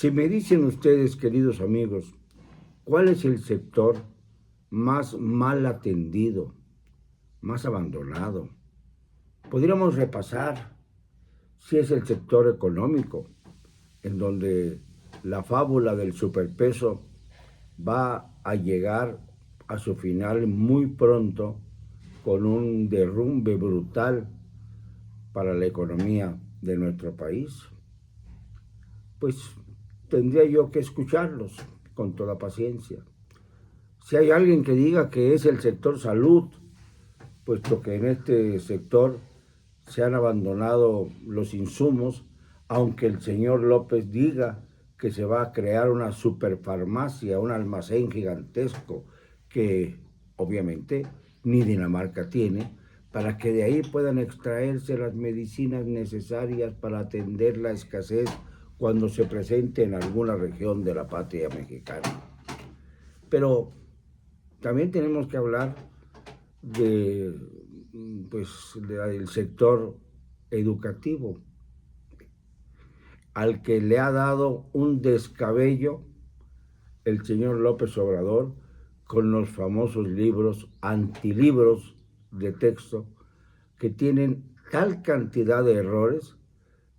Si me dicen ustedes, queridos amigos, ¿cuál es el sector más mal atendido, más abandonado? Podríamos repasar si es el sector económico, en donde la fábula del superpeso va a llegar a su final muy pronto con un derrumbe brutal para la economía de nuestro país. Pues tendría yo que escucharlos con toda paciencia. Si hay alguien que diga que es el sector salud, puesto que en este sector se han abandonado los insumos, aunque el señor López diga que se va a crear una superfarmacia, un almacén gigantesco que obviamente ni Dinamarca tiene, para que de ahí puedan extraerse las medicinas necesarias para atender la escasez cuando se presente en alguna región de la patria mexicana. Pero también tenemos que hablar del sector educativo, al que le ha dado un descabello el señor López Obrador con los famosos libros, antilibros de texto, que tienen tal cantidad de errores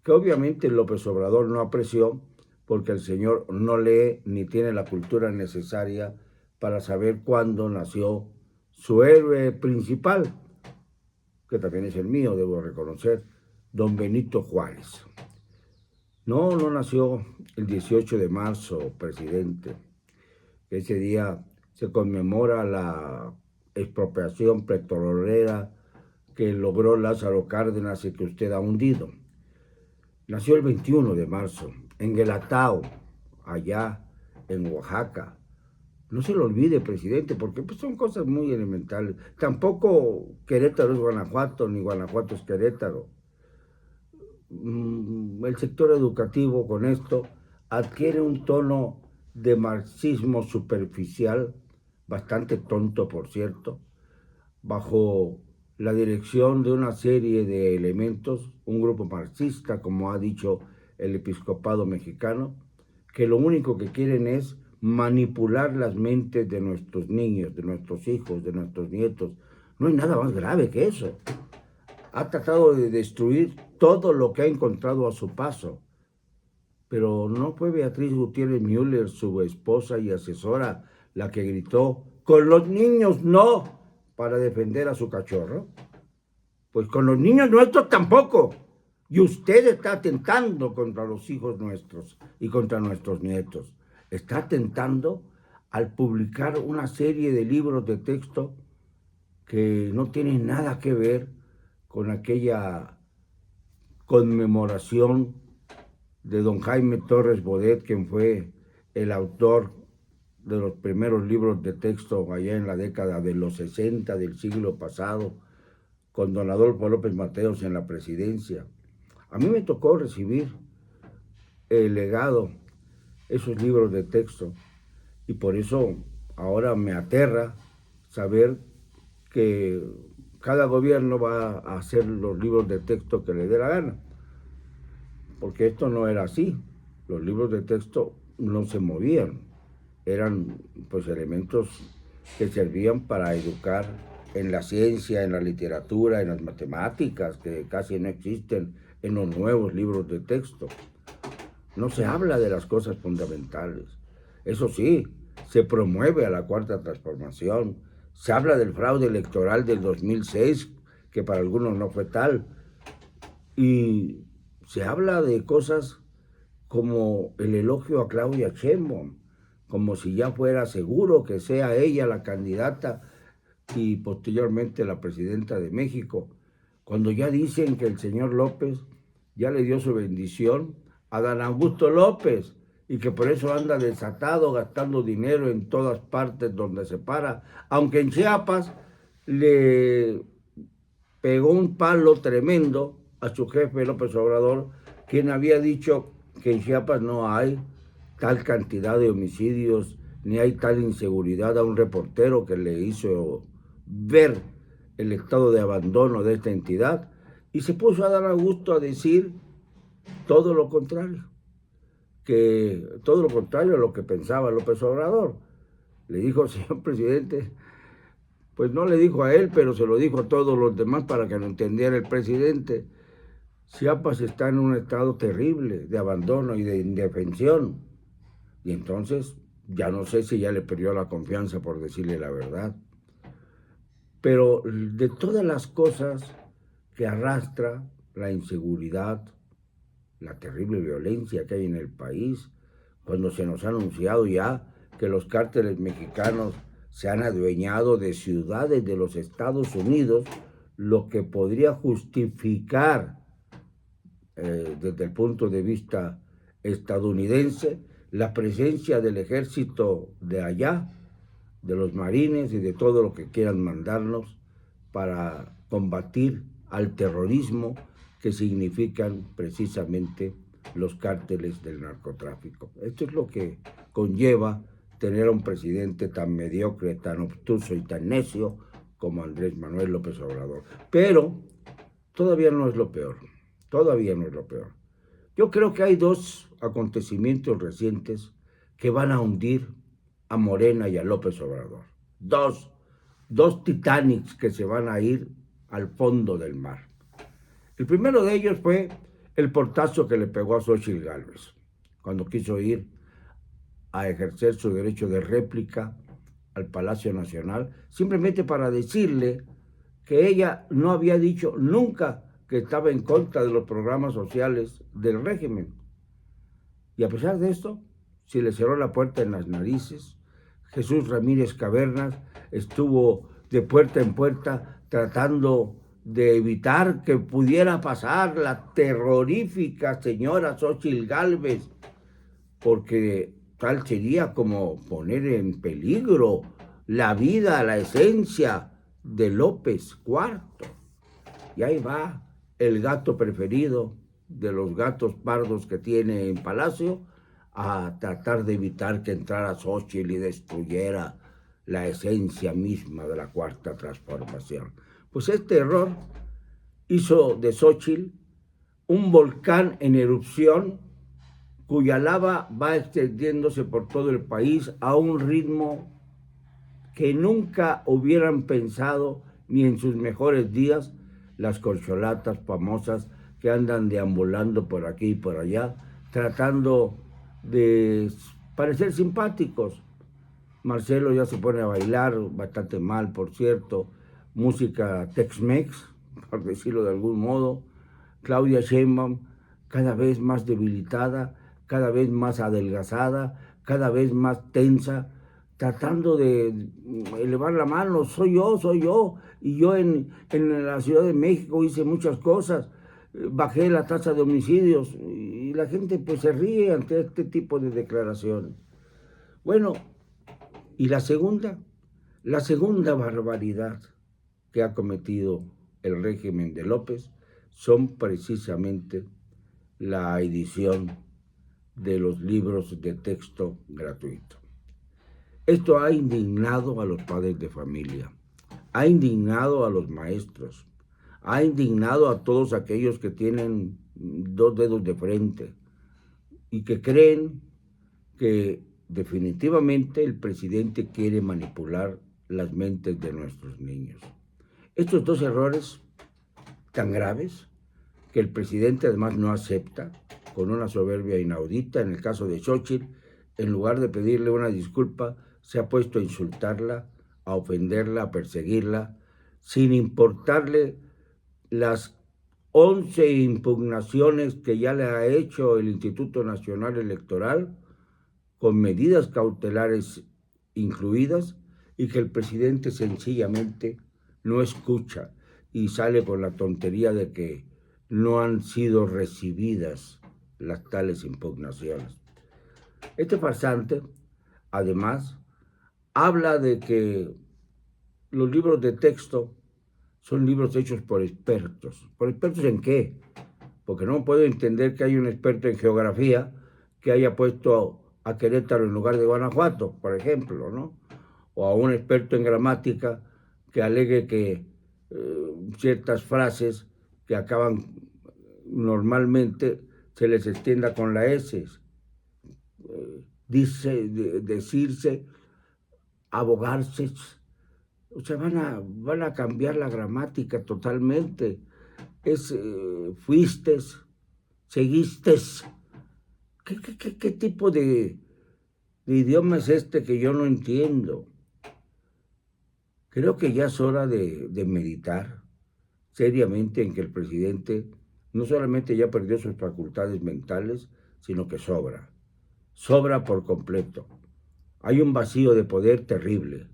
que obviamente López Obrador no apreció, porque el señor no lee ni tiene la cultura necesaria para saber cuándo nació su héroe principal, que también es el mío, debo reconocer, don Benito Juárez. No nació el 18 de marzo, presidente. Ese día se conmemora la expropiación petrolera que logró Lázaro Cárdenas y que usted ha hundido. Nació el 21 de marzo, en Guelatao, allá en Oaxaca. No se lo olvide, presidente, porque pues, son cosas muy elementales. Tampoco Querétaro es Guanajuato, ni Guanajuato es Querétaro. El sector educativo con esto adquiere un tono de marxismo superficial, bastante tonto, por cierto, bajo la dirección de una serie de elementos, un grupo marxista, como ha dicho el episcopado mexicano, que lo único que quieren es manipular las mentes de nuestros niños, de nuestros hijos, de nuestros nietos. No hay nada más grave que eso. Ha tratado de destruir todo lo que ha encontrado a su paso. Pero no fue Beatriz Gutiérrez Müller, su esposa y asesora, la que gritó, con los niños no, para defender a su cachorro. Pues con los niños nuestros tampoco. Y usted está atentando contra los hijos nuestros y contra nuestros nietos. Está atentando al publicar una serie de libros de texto que no tienen nada que ver con aquella conmemoración de don Jaime Torres Bodet, quien fue el autor de los primeros libros de texto allá en la década de los 60 del siglo pasado, con don Adolfo López Mateos en la presidencia. A mí me tocó recibir el legado, esos libros de texto, y por eso ahora me aterra saber que cada gobierno va a hacer los libros de texto que le dé la gana, porque esto no era así. Los libros de texto no se movían, eran pues elementos que servían para educar en la ciencia, en la literatura, en las matemáticas, que casi no existen en los nuevos libros de texto. No se habla de las cosas fundamentales. Eso sí, se promueve a la Cuarta Transformación. Se habla del fraude electoral del 2006, que para algunos no fue tal. Y se habla de cosas como el elogio a Claudia Sheinbaum, como si ya fuera seguro que sea ella la candidata y posteriormente la presidenta de México, cuando ya dicen que el señor López ya le dio su bendición a Dan Augusto López y que por eso anda desatado gastando dinero en todas partes donde se para, aunque en Chiapas le pegó un palo tremendo a su jefe López Obrador, quien había dicho que en Chiapas no hay tal cantidad de homicidios ni hay tal inseguridad, a un reportero que le hizo ver el estado de abandono de esta entidad, y se puso a dar a gusto a decir todo lo contrario. que todo lo contrario a lo que pensaba López Obrador. Le dijo, señor presidente, pues no le dijo a él, pero se lo dijo a todos los demás para que lo entendiera el presidente. Chiapas está en un estado terrible de abandono y de indefensión. Y entonces ya no sé si ya le perdió la confianza por decirle la verdad. Pero de todas las cosas que arrastra la inseguridad, la terrible violencia que hay en el país, cuando se nos ha anunciado ya que los cárteles mexicanos se han adueñado de ciudades de los Estados Unidos, lo que podría justificar desde el punto de vista estadounidense la presencia del ejército de allá, de los marines y de todo lo que quieran mandarnos para combatir al terrorismo que significan precisamente los cárteles del narcotráfico. Esto es lo que conlleva tener a un presidente tan mediocre, tan obtuso y tan necio como Andrés Manuel López Obrador. Pero todavía no es lo peor, todavía no es lo peor. Yo creo que hay dos acontecimientos recientes que van a hundir a Morena y a López Obrador. Dos Titanics que se van a ir al fondo del mar. El primero de ellos fue el portazo que le pegó a Xóchitl Gálvez cuando quiso ir a ejercer su derecho de réplica al Palacio Nacional, simplemente para decirle que ella no había dicho nunca que estaba en contra de los programas sociales del régimen. Y a pesar de esto, se le cerró la puerta en las narices. Jesús Ramírez Cavernas estuvo de puerta en puerta tratando de evitar que pudiera pasar la terrorífica señora Xóchitl Gálvez, porque tal sería como poner en peligro la vida, la esencia de López IV. Y ahí va el gato preferido de los gatos pardos que tiene en Palacio a tratar de evitar que entrara Xóchitl y destruyera la esencia misma de la Cuarta Transformación. Pues este error hizo de Xóchitl un volcán en erupción cuya lava va extendiéndose por todo el país a un ritmo que nunca hubieran pensado ni en sus mejores días las corcholatas famosas que andan deambulando por aquí y por allá, tratando de parecer simpáticos. Marcelo ya se pone a bailar, bastante mal, por cierto, música Tex-Mex, por decirlo de algún modo. Claudia Sheinbaum cada vez más debilitada, cada vez más adelgazada, cada vez más tensa, tratando de elevar la mano, soy yo, y yo en la Ciudad de México hice muchas cosas, bajé la tasa de homicidios, y la gente pues se ríe ante este tipo de declaraciones. Bueno, y la segunda barbaridad que ha cometido el régimen de López son precisamente la edición de los libros de texto gratuito. Esto ha indignado a los padres de familia, ha indignado a los maestros, ha indignado a todos aquellos que tienen dos dedos de frente y que creen que definitivamente el presidente quiere manipular las mentes de nuestros niños. Estos dos errores tan graves que el presidente además no acepta, con una soberbia inaudita, en el caso de Xóchitl, en lugar de pedirle una disculpa, se ha puesto a insultarla, a ofenderla, a perseguirla, sin importarle las 11 impugnaciones que ya le ha hecho el Instituto Nacional Electoral, con medidas cautelares incluidas, y que el presidente sencillamente no escucha y sale con la tontería de que no han sido recibidas las tales impugnaciones. Este farsante, además, habla de que los libros de texto son libros hechos por expertos. ¿Por expertos en qué? Porque no puedo entender que haya un experto en geografía que haya puesto a Querétaro en lugar de Guanajuato, por ejemplo, ¿no? O a un experto en gramática que alegue que ciertas frases que acaban normalmente se les extienda con la S. decirse, abogarse, o sea, van a cambiar la gramática totalmente. Fuiste, seguiste. ¿Qué tipo de idioma es este que yo no entiendo? Creo que ya es hora de meditar seriamente en que el presidente no solamente ya perdió sus facultades mentales, sino que sobra por completo. Hay un vacío de poder terrible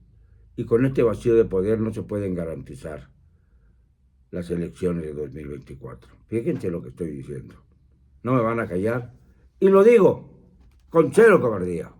y con este vacío de poder no se pueden garantizar las elecciones de 2024. Fíjense lo que estoy diciendo. No me van a callar y lo digo con cero cobardía.